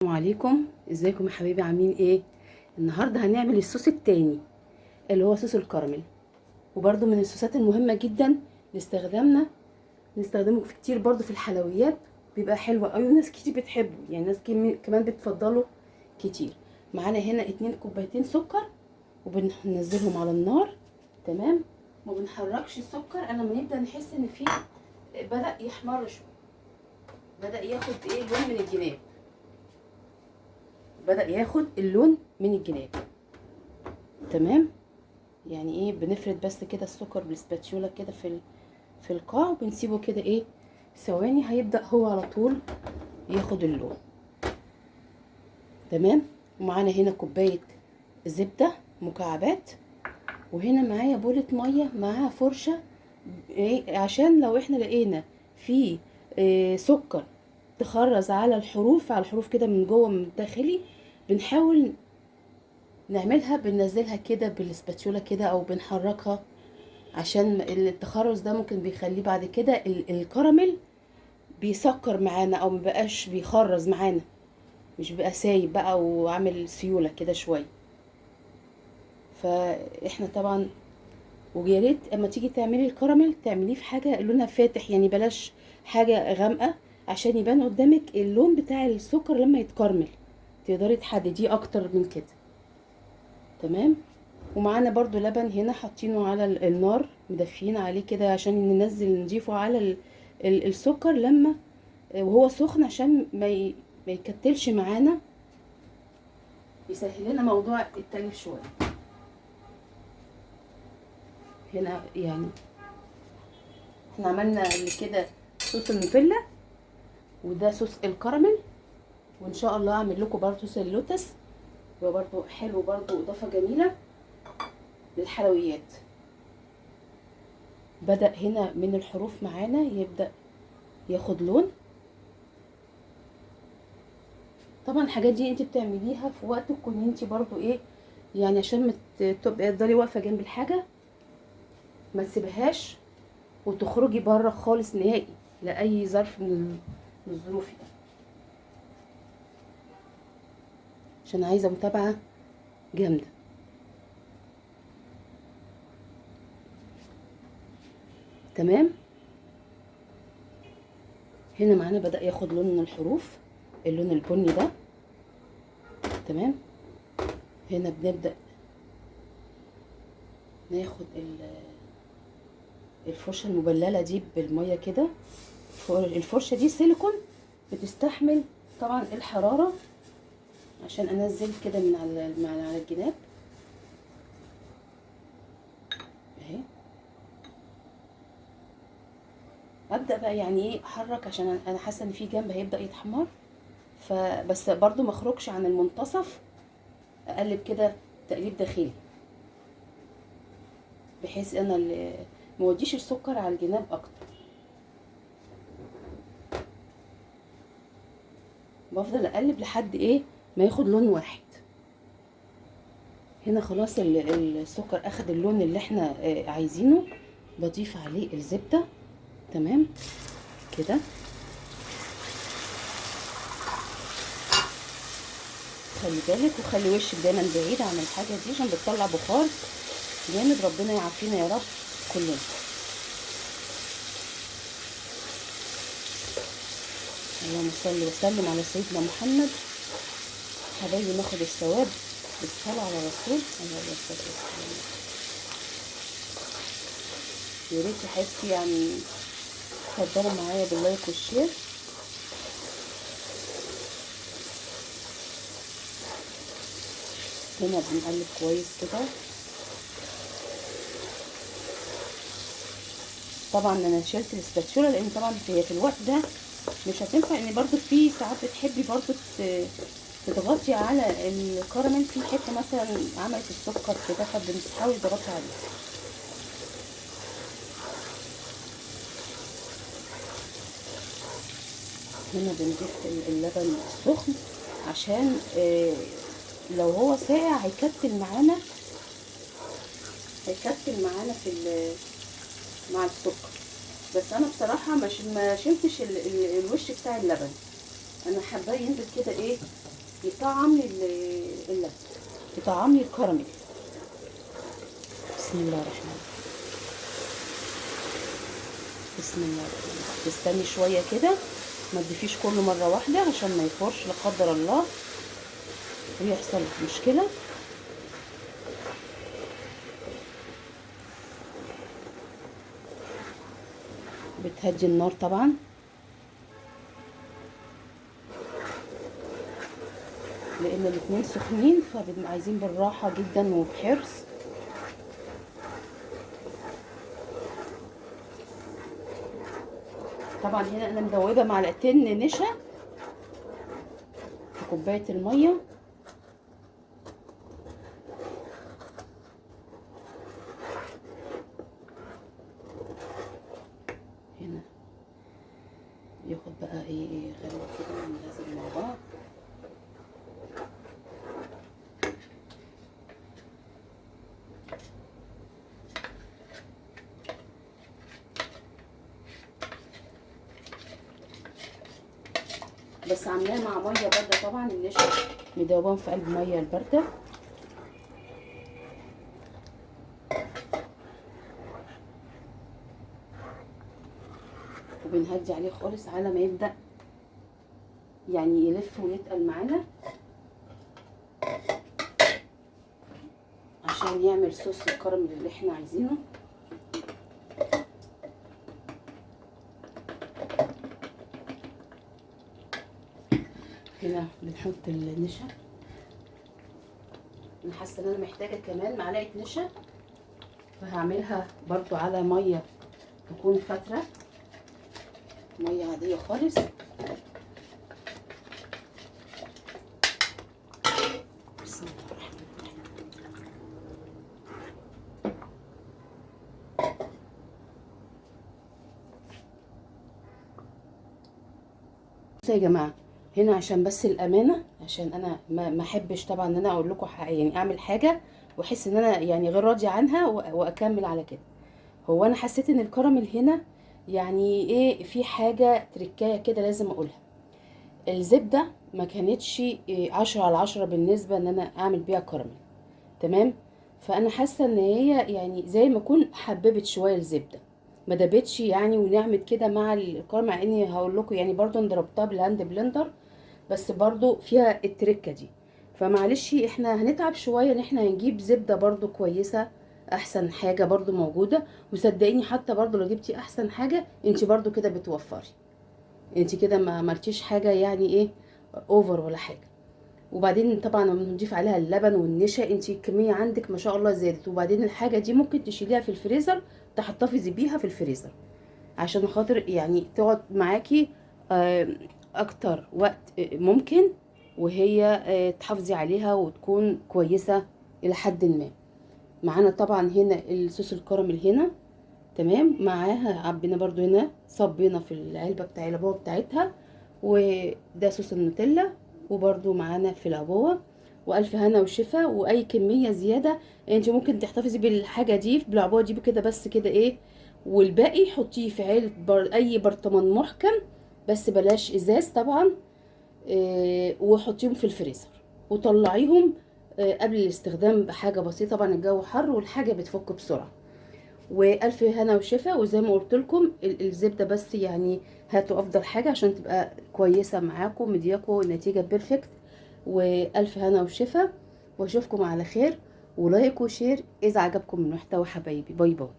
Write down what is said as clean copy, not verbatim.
عليكم. ازيكم يا حبايبي؟ عاملين ايه؟ النهارده هنعمل الصوص التاني اللي هو صوص الكراميل، وبرده من الصوصات المهمه جدا نستخدمه في كتير برده في الحلويات، بيبقى حلو قوي وناس كتير بتحبه، يعني ناس كمان بتفضله كتير. معانا هنا 2 كوبايتين سكر وبننزلهم على النار. تمام. ما بنحركش السكر الا لما نبدا نحس ان فيه بدا يحمر شويه، بدا ياخد لون من الجناب، بدأ ياخد اللون من الجناب. تمام. يعني بنفرد بس كده السكر بالسباتشولا كده في القاع، وبنسيبه كده ثواني، هيبدأ هو على طول ياخد اللون. تمام. ومعانا هنا كوباية زبدة مكعبات، وهنا معايا بولة مية معاها فرشة، عشان لو احنا لقينا في سكر تخرز على الحروف كده من جوه من الداخلي، بنحاول نعملها، بننزلها كده بالسباتشولا كده او بنحركها، عشان التخرز ده ممكن بيخليه بعد كده الكراميل بيسكر معانا او مبقاش بيخرز معانا، مش بقى سايب بقى وعامل سيولة كده شوية. فاحنا طبعا، ويا ريت اما تيجي تعملي الكراميل تعمليه في حاجة لونها فاتح، يعني بلاش حاجة غامقة، عشان يبان قدامك اللون بتاع السكر لما يتكرمل، تقدري تحدديه اكتر من كده. تمام. ومعانا برضو لبن هنا حاطينه على النار، مدفيين عليه كده عشان ننزل نضيفه على السكر لما وهو سخن، عشان ما يكتلش معانا، يسهل لنا موضوع التلف شويه. هنا يعني احنا عملنا قبل كده صوص النوتيلا، وده صوص الكراميل، وان شاء الله اعمل لكم برضو صوص اللوتس، وبرضو حلو، برضو اضافه جميله للحلويات. بدأ هنا من الحروف معانا يبدأ ياخد لون. طبعا الحاجات دي انت بتعمليها في وقت تكون انت برضو يعني عشان ما تبقي تفضلي واقفه جنب الحاجه، ما تسيبهاش وتخرجي بره خالص نهائي لاي ظرف من الظروف يعني، عشان عايزه متابعه جامده. تمام. هنا معانا بدأ ياخد لون من الحروف، اللون البني ده. تمام. هنا بنبدأ ناخد الفرشة المبللة دي بالمية كده. الفرشة دي سيليكون، بتستحمل طبعا الحرارة، عشان انزل كده من على الجناب اهي. ابدا بقى يعني احرك، عشان انا حاسه ان في جنب هيبدا يتحمر، فبس برضو ما اخرجش عن المنتصف، اقلب كده تقليب داخلي، بحيث انا ما اوديش السكر على الجناب اكتر. بفضل اقلب لحد ما ياخد لون واحد. هنا خلاص السكر اخد اللون اللي احنا عايزينه، بضيف عليه الزبده. تمام كده. خلي بالك وخلي وشك دايما بعيد عن الحاجه دي، عشان بتطلع بخار جامد، ربنا يعافينا يا رب كلنا. اللهم صل وسلم على سيدنا محمد. حبايبي ناخد الثواب بالصلاه على الرسول عليه الصلاه والسلام. يا ريت يا حبيبتي يعني تفضلوا معايا باللايك والشير. هنا بنقلب كويس كده. طبعا انا شلت الاسباتشولا، لان طبعا هي في الوقت ده مش هتنفع، ان برضو في ساعات بتحبي برضو تضغطي على الكراميل في حته مثلا عملت السكر كده، فبتحاولي تضغطي عليه. هنا بنضيف اللبن السخن، عشان لو هو ساقع هيكتل معانا مع السكر. بس انا بصراحه ما شلتش الوش بتاع اللبن، انا حاباه ينزل كده يطعم يطعم لي الكراميل. بسم الله الرحمن الرحيم. بسم الله الرحمن الرحيم. تستني شويه كده، ما تضيفيش كله مره واحده عشان ما يفورش لا قدر الله ويحصل مشكله. بتهدي النار طبعا، لان الاتنين سخنين فبنبقى عايزين بالراحه جدا وبحرص. طبعا هنا انا مدوبه معلقتين نشا في كوبايه الميه. هنا ياخد بقى ايه غلوه كده لازم مع بعض. بس عاملاه مع ميه بارده طبعا، النشا مدوبان في قلب ميه البارده. وبنهدي عليه خالص على ما يبدأ يعني يلف ويتقل معانا عشان يعمل صوص الكراميل اللي احنا عايزينه. هنا بنحط النشا. انا حاسه ان انا محتاجه كمان معلقه نشا، فهعملها برضو على ميه تكون فتره، ميه عاديه خالص. بسم الله الرحمن الرحيم. بصوا يا جماعه، هنا عشان بس الامانه، عشان انا ما احبش طبعا ان انا اقول لكم يعني اعمل حاجه واحس ان انا يعني غير راضيه عنها واكمل على كده. هو انا حسيت ان الكراميل هنا يعني ايه، في حاجه تركايه كده لازم اقولها. الزبده ما كانتش 10/10 بالنسبه ان انا اعمل بيها كراميل، تمام. فانا حاسه ان هي يعني زي ما اكون حببت شويه الزبده، ما دابتش يعني ونعمت كده مع الكراميل. مع اني هقول لكم يعني برضو انا ضربتها بالهاند بلندر، بس برضو فيها التركه دي. فمعلش احنا هنتعب شويه ان احنا هنجيب زبده برضو كويسه، احسن حاجه برضو موجوده. وصدقيني حتى برضو لو جبتي احسن حاجه انت برضو كده بتوفري، انت كده ما عملتيش حاجه يعني ايه اوفر ولا حاجه. وبعدين طبعا لما نضيف عليها اللبن والنشا انت الكميه عندك ما شاء الله زادت. وبعدين الحاجه دي ممكن تشيليها في الفريزر، تحتفظي بيها في الفريزر عشان خاطر يعني تقعد معاكي اكتر وقت ممكن، وهي تحافظي عليها وتكون كويسه الى حد ما. معانا طبعا هنا الصوص الكراميل هنا، تمام. معاها عبينا برضو هنا، صبينا في العلبه العبوه بتاعتها، وده صوص النوتيلا. وبرضو معانا في العبوه. والف هنا وشفا. واي كميه زياده انت ممكن تحتفظي بالحاجه دي بالعبوه دي كده، بس كده ايه. والباقي حطيه في اي برطمان محكم، بس بلاش ازاز طبعا. وحطيهم في الفريزر وطلعيهم قبل الاستخدام بحاجه بسيطه. طبعا الجو حر والحاجه بتفك بسرعه. والف هنا وشفا. وزي ما قلت لكم الزبده بس يعني هاتوا افضل حاجه عشان تبقى كويسه معاكم، مدياكم نتيجه بيرفكت. والف هنا وشفا، واشوفكم على خير. ولايك وشير اذا عجبكم المحتوى حبايبي. باي باي.